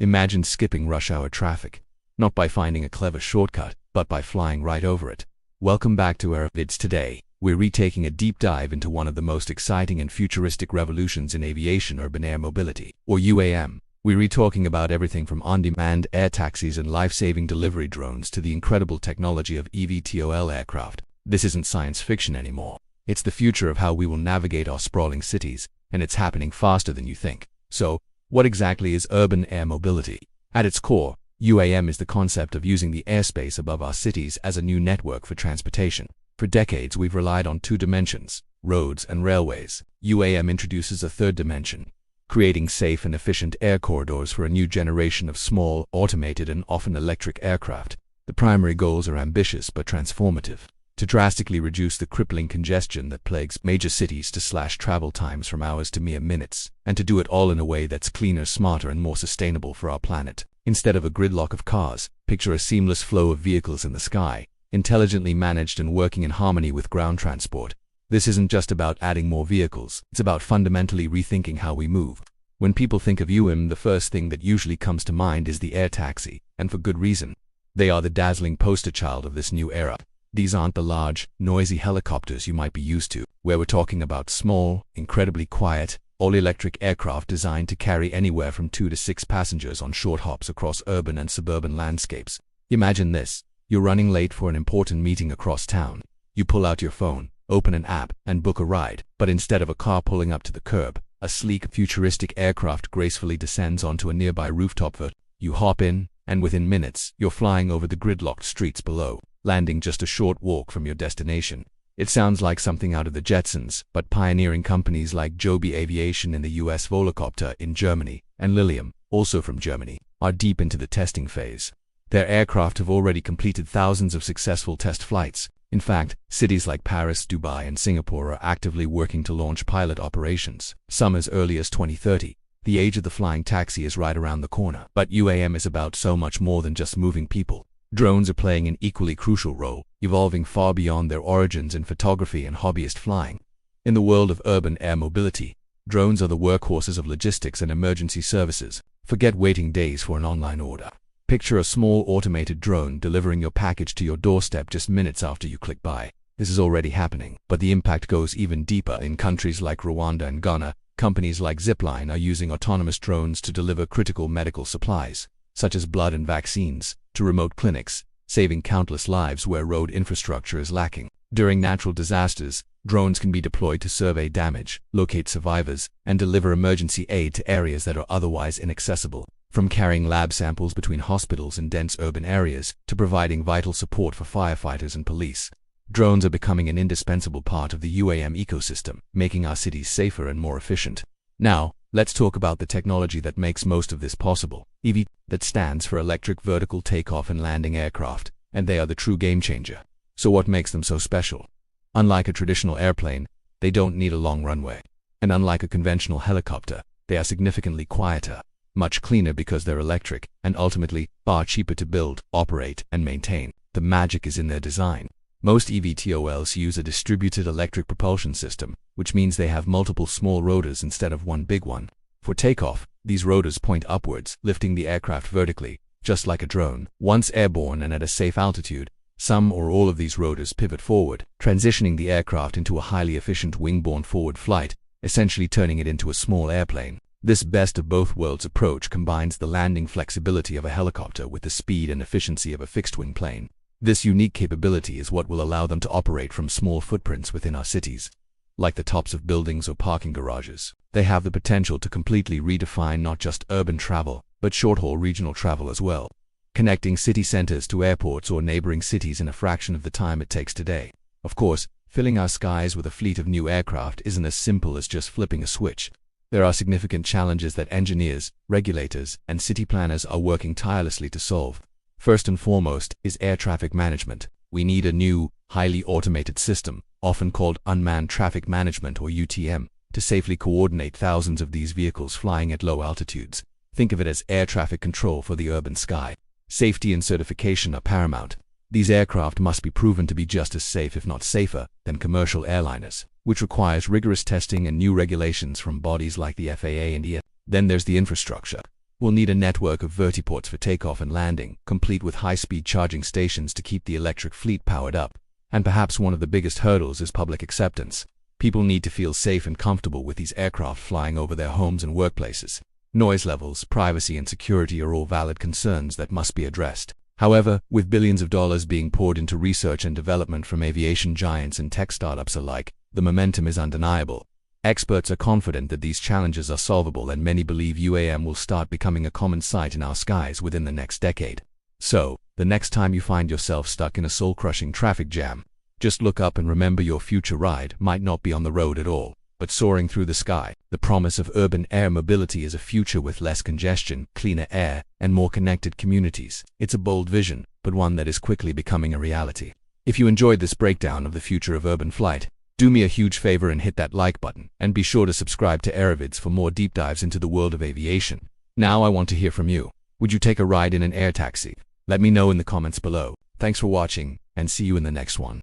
Imagine skipping rush hour traffic, not by finding a clever shortcut, but by flying right over it. Welcome back to our vids. Today, we're retaking a deep dive into one of the most exciting and futuristic revolutions in aviation: urban air mobility, or UAM. We're talking about everything from on-demand air taxis and life-saving delivery drones to the incredible technology of VTOL aircraft. This isn't science fiction anymore. It's the future of how we will navigate our sprawling cities, and it's happening faster than you think. So, what exactly is urban air mobility? At its core, UAM is the concept of using the airspace above our cities as a new network for transportation. For decades, we've relied on two dimensions: roads and railways. UAM introduces a third dimension, creating safe and efficient air corridors for a new generation of small, automated, and often electric aircraft. The primary goals are ambitious but transformative: to drastically reduce the crippling congestion that plagues major cities, to slash travel times from hours to mere minutes, and to do it all in a way that's cleaner, smarter, and more sustainable for our planet. Instead of a gridlock of cars, picture a seamless flow of vehicles in the sky, intelligently managed and working in harmony with ground transport. This isn't just about adding more vehicles, it's about fundamentally rethinking how we move. When people think of UAM, the first thing that usually comes to mind is the air taxi, and for good reason. They are the dazzling poster child of this new era. These aren't the large, noisy helicopters you might be used to, where we're talking about small, incredibly quiet, all-electric aircraft designed to carry anywhere from 2 to 6 passengers on short hops across urban and suburban landscapes. Imagine this: you're running late for an important meeting across town. You pull out your phone, open an app, and book a ride. But instead of a car pulling up to the curb, a sleek, futuristic aircraft gracefully descends onto a nearby rooftop. You hop in, and within minutes, you're flying over the gridlocked streets below, landing just a short walk from your destination. It sounds like something out of the Jetsons, but pioneering companies like Joby Aviation in the US, Volocopter in Germany, and Lilium, also from Germany, are deep into the testing phase. Their aircraft have already completed thousands of successful test flights. In fact, cities like Paris, Dubai, and Singapore are actively working to launch pilot operations, some as early as 2030. The age of the flying taxi is right around the corner. But UAM is about so much more than just moving people. Drones are playing an equally crucial role, evolving far beyond their origins in photography and hobbyist flying. In the world of urban air mobility, drones are the workhorses of logistics and emergency services. Forget waiting days for an online order. Picture a small automated drone delivering your package to your doorstep just minutes after you click buy. This is already happening, but the impact goes even deeper. In countries like Rwanda and Ghana, companies like Zipline are using autonomous drones to deliver critical medical supplies, such as blood and vaccines, to remote clinics, saving countless lives where road infrastructure is lacking. During natural disasters, drones can be deployed to survey damage, locate survivors, and deliver emergency aid to areas that are otherwise inaccessible. From carrying lab samples between hospitals in dense urban areas to providing vital support for firefighters and police, drones are becoming an indispensable part of the UAM ecosystem, making our cities safer and more efficient. Now, let's talk about the technology that makes most of this possible. EV, that stands for electric vertical takeoff and landing aircraft, and they are the true game changer. So what makes them so special? Unlike a traditional airplane, they don't need a long runway. And unlike a conventional helicopter, they are significantly quieter, much cleaner because they're electric, and ultimately, far cheaper to build, operate, and maintain. The magic is in their design. Most eVTOLs use a distributed electric propulsion system, which means they have multiple small rotors instead of one big one. For takeoff, these rotors point upwards, lifting the aircraft vertically, just like a drone. Once airborne and at a safe altitude, some or all of these rotors pivot forward, transitioning the aircraft into a highly efficient wing-borne forward flight, essentially turning it into a small airplane. This best-of-both-worlds approach combines the landing flexibility of a helicopter with the speed and efficiency of a fixed-wing plane. This unique capability is what will allow them to operate from small footprints within our cities. Like the tops of buildings or parking garages, they have the potential to completely redefine not just urban travel, but short-haul regional travel as well, connecting city centers to airports or neighboring cities in a fraction of the time it takes today. Of course, filling our skies with a fleet of new aircraft isn't as simple as just flipping a switch. There are significant challenges that engineers, regulators, and city planners are working tirelessly to solve. First and foremost is air traffic management. We need a new, highly automated system, often called unmanned traffic management or UTM, to safely coordinate thousands of these vehicles flying at low altitudes. Think of it as air traffic control for the urban sky. Safety and certification are paramount. These aircraft must be proven to be just as safe, if not safer, than commercial airliners, which requires rigorous testing and new regulations from bodies like the FAA and EASA. Then there's the infrastructure. We'll need a network of vertiports for takeoff and landing, complete with high-speed charging stations to keep the electric fleet powered up. And perhaps one of the biggest hurdles is public acceptance. People need to feel safe and comfortable with these aircraft flying over their homes and workplaces. Noise levels, privacy, and security are all valid concerns that must be addressed. However, with billions of dollars being poured into research and development from aviation giants and tech startups alike, the momentum is undeniable. Experts are confident that these challenges are solvable, and many believe UAM will start becoming a common sight in our skies within the next decade. So, the next time you find yourself stuck in a soul-crushing traffic jam, just look up and remember your future ride might not be on the road at all, but soaring through the sky. The promise of urban air mobility is a future with less congestion, cleaner air, and more connected communities. It's a bold vision, but one that is quickly becoming a reality. If you enjoyed this breakdown of the future of urban flight, do me a huge favor and hit that like button, and be sure to subscribe to Aerovids for more deep dives into the world of aviation. Now I want to hear from you. Would you take a ride in an air taxi? Let me know in the comments below. Thanks for watching, and see you in the next one.